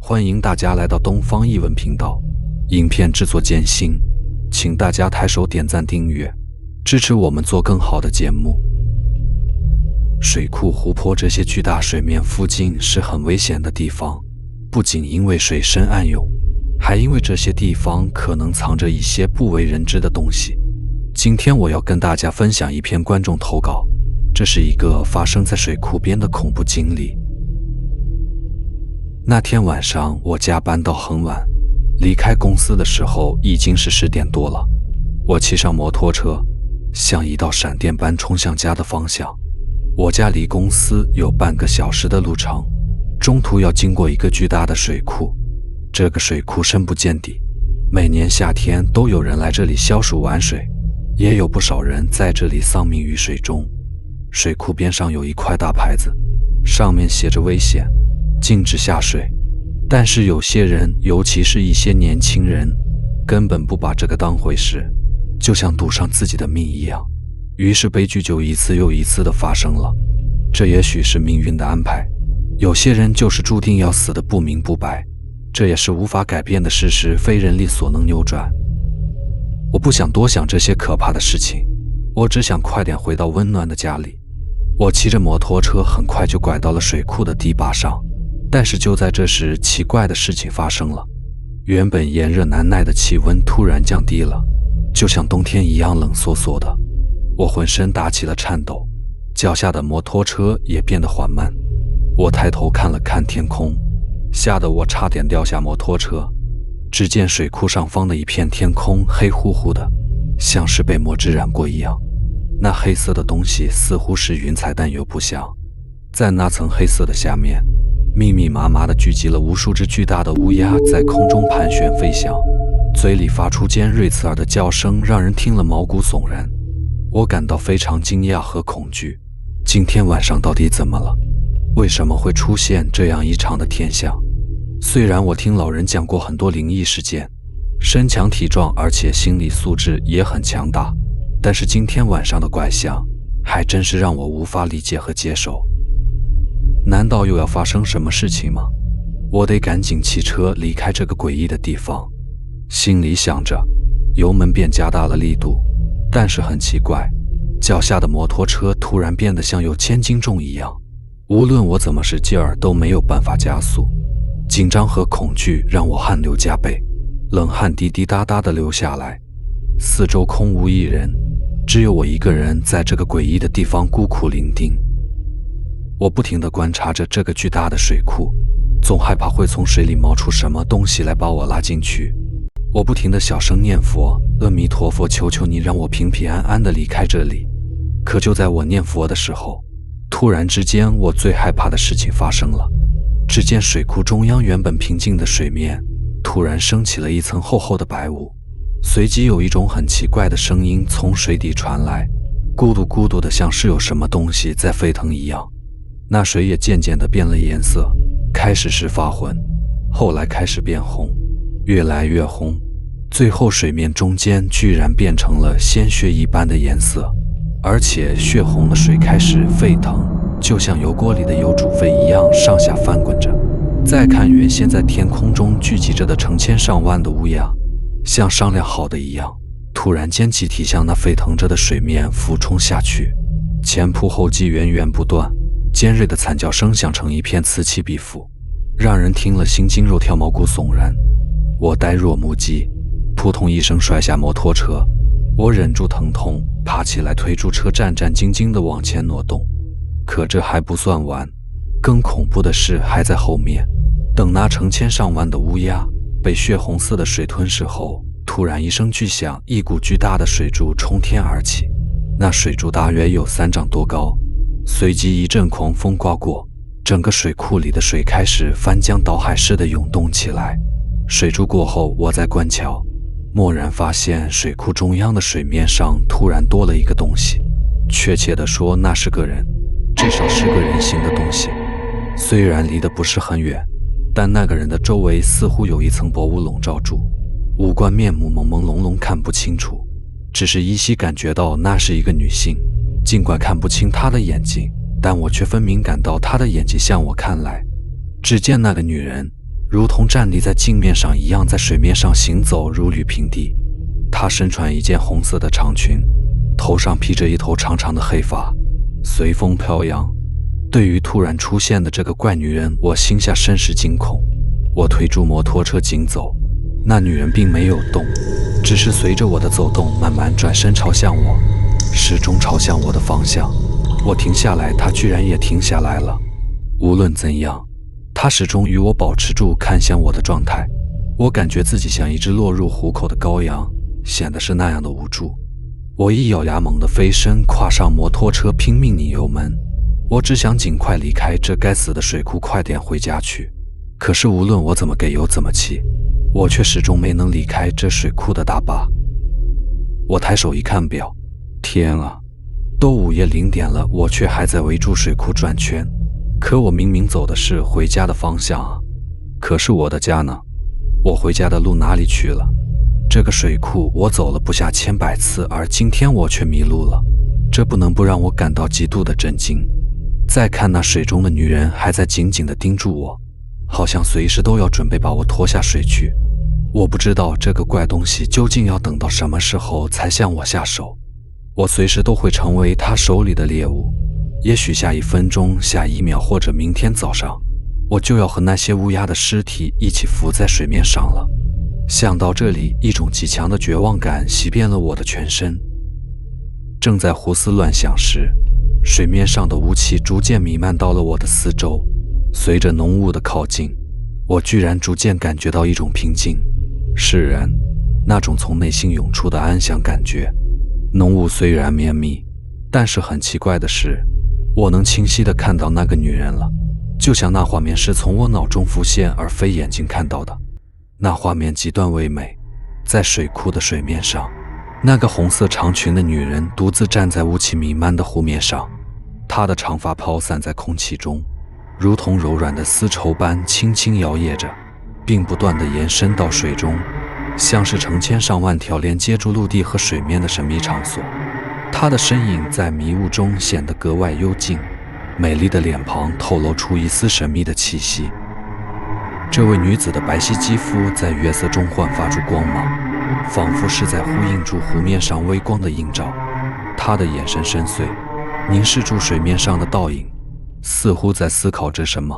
欢迎大家来到东方译文频道。影片制作艰辛，请大家抬手点赞订阅，支持我们做更好的节目。水库、湖泊这些巨大水面附近是很危险的地方，不仅因为水深暗涌，还因为这些地方可能藏着一些不为人知的东西。今天我要跟大家分享一篇观众投稿，这是一个发生在水库边的恐怖经历。那天晚上我加班到很晚，离开公司的时候已经是10点多了。我骑上摩托车，像一道闪电般冲向家的方向。我家离公司有半个小时的路程，中途要经过一个巨大的水库。这个水库深不见底，每年夏天都有人来这里消暑玩水，也有不少人在这里丧命于水中。水库边上有一块大牌子，上面写着危险，禁止下水。但是有些人，尤其是一些年轻人，根本不把这个当回事，就像赌上自己的命一样。于是悲剧就一次又一次的发生了。这也许是命运的安排，有些人就是注定要死的不明不白，这也是无法改变的事实，非人力所能扭转。我不想多想这些可怕的事情，我只想快点回到温暖的家里。我骑着摩托车很快就拐到了水库的堤坝上，但是就在这时，奇怪的事情发生了。原本炎热难耐的气温突然降低了，就像冬天一样冷飕飕的。我浑身打起了颤抖，脚下的摩托车也变得缓慢。我抬头看了看天空，吓得我差点掉下摩托车。只见水库上方的一片天空黑乎乎的，像是被墨汁染过一样。那黑色的东西似乎是云彩，但又不像。在那层黑色的下面，密密麻麻地聚集了无数只巨大的乌鸦，在空中盘旋飞翔，嘴里发出尖锐刺耳的叫声，让人听了毛骨悚然。我感到非常惊讶和恐惧。今天晚上到底怎么了？为什么会出现这样异常的天象？虽然我听老人讲过很多灵异事件，身强体壮，而且心理素质也很强大，但是今天晚上的怪象还真是让我无法理解和接受。难道又要发生什么事情吗？我得赶紧骑车离开这个诡异的地方。心里想着，油门便加大了力度，但是很奇怪，脚下的摩托车突然变得像有1000斤重一样，无论我怎么使劲儿都没有办法加速。紧张和恐惧让我汗流浃背，冷汗滴滴答答地流下来。四周空无一人，只有我一个人在这个诡异的地方孤苦伶仃。我不停地观察着这个巨大的水库，总害怕会从水里冒出什么东西来把我拉进去。我不停地小声念佛，阿弥陀佛，求求你让我平平安安地离开这里。可就在我念佛的时候，突然之间，我最害怕的事情发生了。只见水库中央原本平静的水面突然升起了一层厚厚的白雾，随即有一种很奇怪的声音从水底传来，咕嘟咕嘟的，像是有什么东西在沸腾一样。那水也渐渐地变了颜色，开始是发浑，后来开始变红，越来越红，最后水面中间居然变成了鲜血一般的颜色，而且血红的水开始沸腾，就像油锅里的油煮沸一样上下翻滚着。再看原先在天空中聚集着的成千上万的乌鸦，像商量好的一样，突然间集体向那沸腾着的水面俯冲下去，前仆后继，源源不断，尖锐的惨叫声响成一片，此起彼伏，让人听了心惊肉跳，毛骨悚然。我呆若木鸡，扑通一声摔下摩托车。我忍住疼痛，爬起来推住车，战战兢兢地往前挪动。可这还不算完，更恐怖的事还在后面。等那成千上万的乌鸦被血红色的水吞噬后，突然一声巨响，一股巨大的水柱冲天而起，那水柱大约有3丈多高。随即一阵狂风刮过，整个水库里的水开始翻江倒海似的涌动起来。水柱过后，我在观瞧，蓦然发现水库中央的水面上突然多了一个东西，确切地说，那是个人，至少是个人形的东西。虽然离得不是很远，但那个人的周围似乎有一层薄雾笼罩住，五官面目朦朦胧胧，看不清楚，只是依稀感觉到那是一个女性。尽管看不清她的眼睛，但我却分明感到她的眼睛向我看来。只见那个女人如同站立在镜面上一样，在水面上行走，如履平地。她身穿一件红色的长裙，头上披着一头长长的黑发，随风飘扬。对于突然出现的这个怪女人，我心下甚是惊恐。我推住摩托车紧走，那女人并没有动，只是随着我的走动慢慢转身朝向我，始终朝向我的方向。我停下来，她居然也停下来了。无论怎样，她始终与我保持住看向我的状态。我感觉自己像一只落入虎口的羔羊，显得是那样的无助。我一咬牙，猛地飞身跨上摩托车，拼命拧油门。我只想尽快离开这该死的水库，快点回家去。可是无论我怎么给油怎么气，我却始终没能离开这水库的大坝。我抬手一看表，天啊，都午夜0点了，我却还在围住水库转圈。可我明明走的是回家的方向啊！可是我的家呢？我回家的路哪里去了？这个水库我走了不下千百次，而今天我却迷路了。这不能不让我感到极度的震惊。再看那水中的女人还在紧紧地盯住我，好像随时都要准备把我拖下水去。我不知道这个怪东西究竟要等到什么时候才向我下手。我随时都会成为他手里的猎物，也许下1分钟、下1秒，或者明天早上，我就要和那些乌鸦的尸体一起浮在水面上了。想到这里，一种极强的绝望感袭遍了我的全身。正在胡思乱想时，水面上的雾气逐渐弥漫到了我的四周。随着浓雾的靠近，我居然逐渐感觉到一种平静、释然，那种从内心涌出的安详感觉。浓雾虽然绵密，但是很奇怪的是，我能清晰地看到那个女人了，就像那画面是从我脑中浮现，而非眼睛看到的。那画面极端唯美，在水库的水面上，那个红色长裙的女人独自站在雾气弥漫的湖面上，她的长发飘散在空气中，如同柔软的丝绸般轻轻摇曳着，并不断地延伸到水中，像是成千上万条连接住陆地和水面的神秘场所。她的身影在迷雾中显得格外幽静，美丽的脸庞透露出一丝神秘的气息。这位女子的白皙肌肤在月色中焕发出光芒，仿佛是在呼应住湖面上微光的映照。她的眼神深邃，凝视住水面上的倒影，似乎在思考着什么。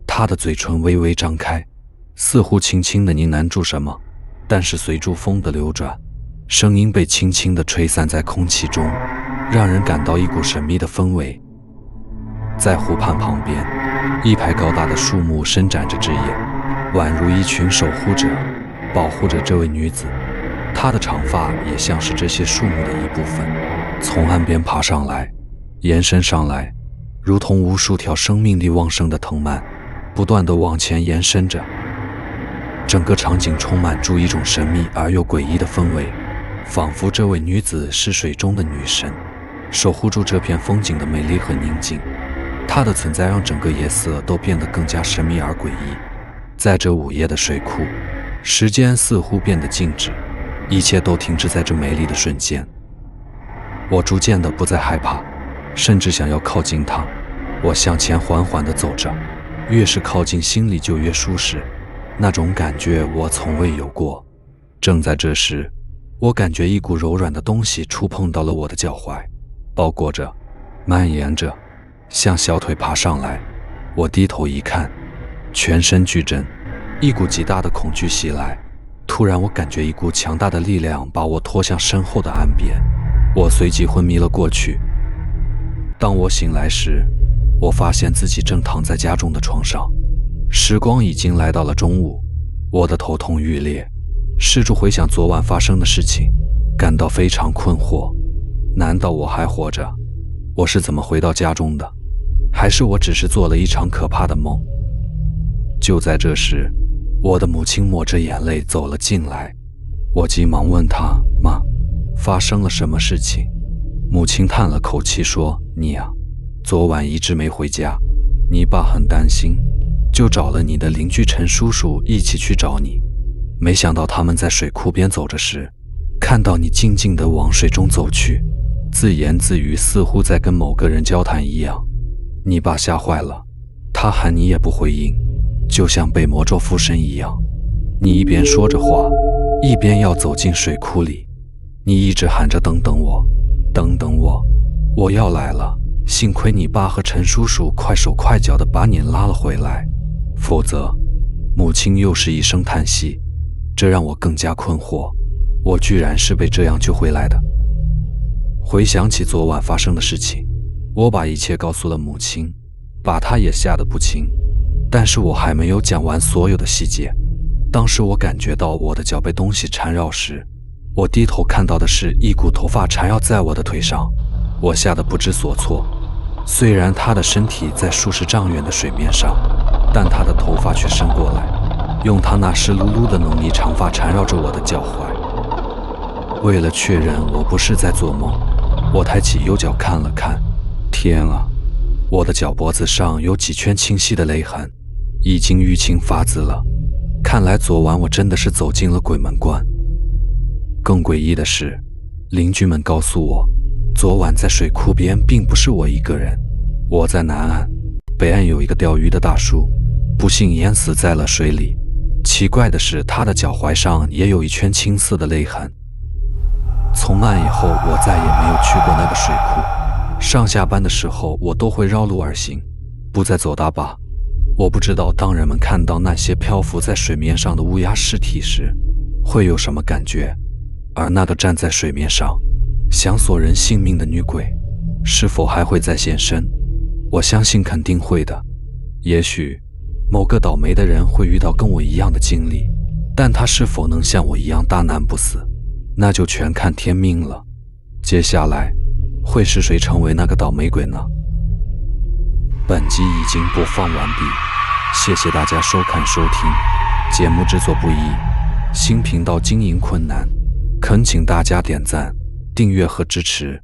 她的嘴唇微微张开，似乎轻轻地呢喃住什么，但是随住风的流转，声音被轻轻地吹散在空气中，让人感到一股神秘的氛围。在湖畔旁边，一排高大的树木伸展着枝叶，宛如一群守护者，保护着这位女子。她的长发也像是这些树木的一部分，从岸边爬上来，延伸上来，如同无数条生命力旺盛的藤蔓，不断地往前延伸着。整个场景充满住一种神秘而又诡异的氛围，仿佛这位女子是水中的女神，守护住这片风景的美丽和宁静。她的存在让整个夜色都变得更加神秘而诡异。在这午夜的水库，时间似乎变得静止，一切都停滞在这美丽的瞬间。我逐渐地不再害怕，甚至想要靠近她。我向前缓缓地走着，越是靠近，心里就越舒适。那种感觉我从未有过。正在这时，我感觉一股柔软的东西触碰到了我的脚踝，包裹着，蔓延着，向小腿爬上来。我低头一看，全身剧震，一股极大的恐惧袭来。突然，我感觉一股强大的力量把我拖向身后的岸边，我随即昏迷了过去。当我醒来时，我发现自己正躺在家中的床上。时光已经来到了中午，我的头痛欲裂，试着回想昨晚发生的事情，感到非常困惑。难道我还活着？我是怎么回到家中的？还是我只是做了一场可怕的梦？就在这时，我的母亲抹着眼泪走了进来。我急忙问她：“妈，发生了什么事情？”母亲叹了口气说：“你啊，昨晚一直没回家，你爸很担心，就找了你的邻居陈叔叔一起去找你。没想到他们在水库边走着时，看到你静静地往水中走去，自言自语，似乎在跟某个人交谈一样。你爸吓坏了，他喊你也不回应，就像被魔咒附身一样。你一边说着话，一边要走进水库里，你一直喊着等等我，等等我，我要来了。幸亏你爸和陈叔叔快手快脚地把你拉了回来，否则……母亲又是一声叹息，这让我更加困惑，我居然是被这样救回来的。回想起昨晚发生的事情，我把一切告诉了母亲，把她也吓得不轻。但是我还没有讲完所有的细节。当时我感觉到我的脚被东西缠绕时，我低头看到的是一股头发缠绕在我的腿上，我吓得不知所措。虽然他的身体在数十丈远的水面上，但他的头发却伸过来，用他那湿漉漉的浓密长发缠绕着我的脚踝。为了确认我不是在做梦，我抬起右脚看了看，天啊，我的脚脖子上有几圈清晰的勒痕，已经淤青发紫了。看来昨晚我真的是走进了鬼门关。更诡异的是，邻居们告诉我，昨晚在水库边并不是我一个人，我在南岸，北岸有一个钓鱼的大叔，不幸淹死在了水里。奇怪的是，他的脚踝上也有一圈青色的勒痕。从那以后，我再也没有去过那个水库。上下班的时候，我都会绕路而行，不再走大坝。我不知道当人们看到那些漂浮在水面上的乌鸦尸体时，会有什么感觉，而那个站在水面上想索人性命的女鬼，是否还会再现身？我相信肯定会的。也许某个倒霉的人会遇到跟我一样的经历，但他是否能像我一样大难不死，那就全看天命了。接下来会是谁成为那个倒霉鬼呢？本集已经播放完毕，谢谢大家收看收听。节目制作不易，新频道经营困难，恳请大家点赞、订阅和支持。